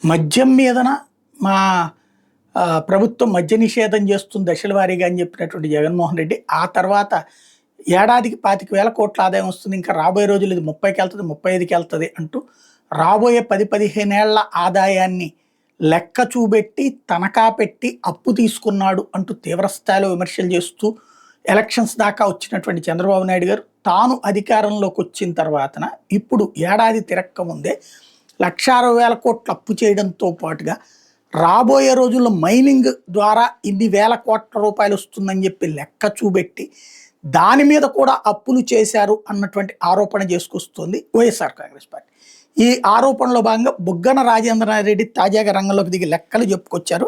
మద్యం మీదన మా ప్రభుత్వం మద్య నిషేధం చేస్తుంది దశల వారీగా అని చెప్పినటువంటి జగన్మోహన్ రెడ్డి ఆ తర్వాత ఏడాదికి 25,000 కోట్ల ఆదాయం వస్తుంది, ఇంకా రాబోయే రోజులు ఇది 30కి వెళ్తుంది, 35కి వెళ్తుంది అంటూ రాబోయే 10-15 ఏళ్ల ఆదాయాన్ని లెక్క చూపెట్టి తనఖా పెట్టి అప్పు తీసుకున్నాడు అంటూ తీవ్రస్థాయిలో విమర్శలు చేస్తూ ఎలక్షన్స్ దాకా వచ్చినటువంటి చంద్రబాబు నాయుడు గారు తాను అధికారంలోకి వచ్చిన తర్వాతన ఇప్పుడు ఏడాది తిరక్క ముందే 1,60,000 కోట్ల అప్పు చేయడంతో పాటుగా రాబోయే రోజుల్లో మైనింగ్ ద్వారా ఇన్ని వేల కోట్ల రూపాయలు వస్తుందని చెప్పి లెక్క చూపెట్టి దాని మీద కూడా అప్పులు చేశారు అన్నటువంటి ఆరోపణ చేసుకొస్తుంది వైఎస్ఆర్ కాంగ్రెస్ పార్టీ. ఈ ఆరోపణలో భాగంగా బుగ్గన రాజేంద్రనాథ్ రెడ్డి తాజాగా రంగంలోకి దిగి లెక్కలు చెప్పుకొచ్చారు.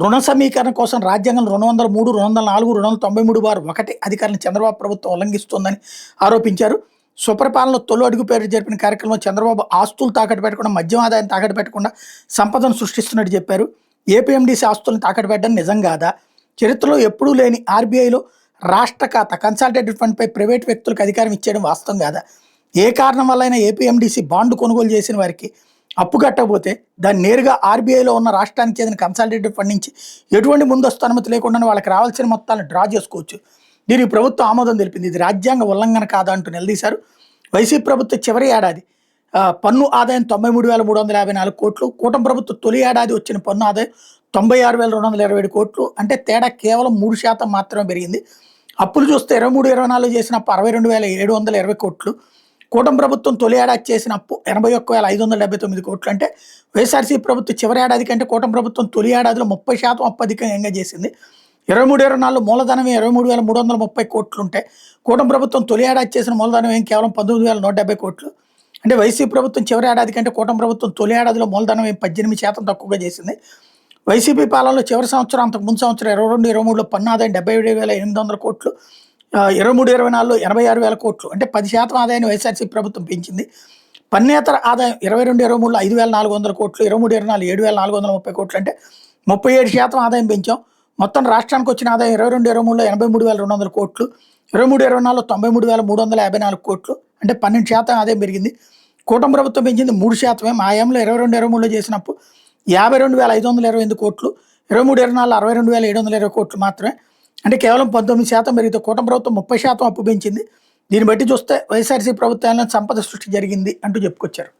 రుణ సమీకరణ కోసం రాజ్యాంగంలో 203, 204, 293(1) అధికారులను చంద్రబాబు ప్రభుత్వం ఉల్లంఘిస్తోందని ఆరోపించారు. స్వపరిపాలనలో తొలి అడుగు పేరు జరిపిన కార్యక్రమంలో చంద్రబాబు ఆస్తులు తాకట్టు పెట్టకుండా, మద్యం ఆదాయం తాకట్టు పెట్టకుండా సంపదను సృష్టిస్తున్నట్టు చెప్పారు. ఏపీఎండీసీ ఆస్తులను తాకట్టు పెట్టడం నిజం కాదా? చరిత్రలో ఎప్పుడూ లేని ఆర్బీఐలో రాష్ట్ర ఖాతా కన్సాలిడేటెడ్ ఫండ్పై ప్రైవేట్ వ్యక్తులకు అధికారం ఇచ్చేయడం వాస్తవం కాదా? ఏ కారణం వల్లైనా ఏపీఎండీసీ బాండ్ కొనుగోలు చేసిన వారికి అప్పు కట్టకపోతే దాన్ని నేరుగా ఆర్బీఐలో ఉన్న రాష్ట్రానికి చెందిన కన్సాలిడేటెడ్ ఫండ్ నుంచి ఎటువంటి ముందస్తు అనుమతి లేకుండా వాళ్ళకి రావాల్సిన మొత్తాలను డ్రా చేసుకోవచ్చు. దీనికి ప్రభుత్వం ఆమోదం తెలిపింది. ఇది రాజ్యాంగ ఉల్లంఘన కాదా అంటూ నిలదీశారు. వైసీపీ ప్రభుత్వం చివరి ఏడాది పన్ను ఆదాయం 93,354 కోట్లు, కూటమి ప్రభుత్వం తొలి ఏడాది వచ్చిన పన్ను ఆదాయం 96,227 కోట్లు. అంటే తేడా కేవలం 3% మాత్రమే పెరిగింది. అప్పులు చూస్తే 23-24 చేసిన అప్పు 62,720 కోట్లు, కూటమి ప్రభుత్వం తొలి ఏడాది చేసిన అప్పు 81,579 కోట్లు. అంటే వైఎస్ఆర్సీపీ ప్రభుత్వం చివరి ఏడాది కంటే కూటమి ప్రభుత్వం తొలి ఏడాదిలో 30% అప్పు అధికంగా చేసింది. 23-24 మూలధనం 23,330 కోట్లు ఉంటే కూటమి ప్రభుత్వం తొలి ఏడాది చేసిన మూలధనం ఏం కేవలం 19,170 కోట్లు. అంటే వైసీపీ ప్రభుత్వం చివరి ఏడాది కంటే కూటమి ప్రభుత్వం తొలి ఏడాదిలో మూలధనం 18% తక్కువగా చేసింది. వైసీపీ పాలనలో చివరి సంవత్సరం అంతకు ముందు సంవత్సరం 22-23లో పన్ను ఆదాయం 77,800 కోట్లు, 23-24లో 86,000 కోట్లు. అంటే 10% ఆదాయాన్ని వైఎస్ఆర్సీపీ ప్రభుత్వం పెంచింది. పన్నేతర ఆదాయం 22-23లో 5,400 కోట్లు, 23-24 7,430 కోట్లు. అంటే 37% ఆదాయం పెంచాం. మొత్తం రాష్ట్రానికి వచ్చిన ఆదాయం 22-23లో 83,200 కోట్లు, 23-24లో 93,354 కోట్లు. అంటే 12% ఆదాయం పెరిగింది. కూటమి ప్రభుత్వం పెంచింది 3%. మా హయాంలో 22-23లో చేసినప్పుడు 52,528 కోట్లు, 23-24లో 62,720 కోట్లు మాత్రమే. అంటే కేవలం 19% పెరిగితే కూటమి ప్రభుత్వం 30% అప్పు పెంచింది. దీన్ని బట్టి చూస్తే వైఎస్ఆర్సీ ప్రభుత్వాలను సంపద సృష్టి జరిగింది అంటూ చెప్పుకొచ్చారు.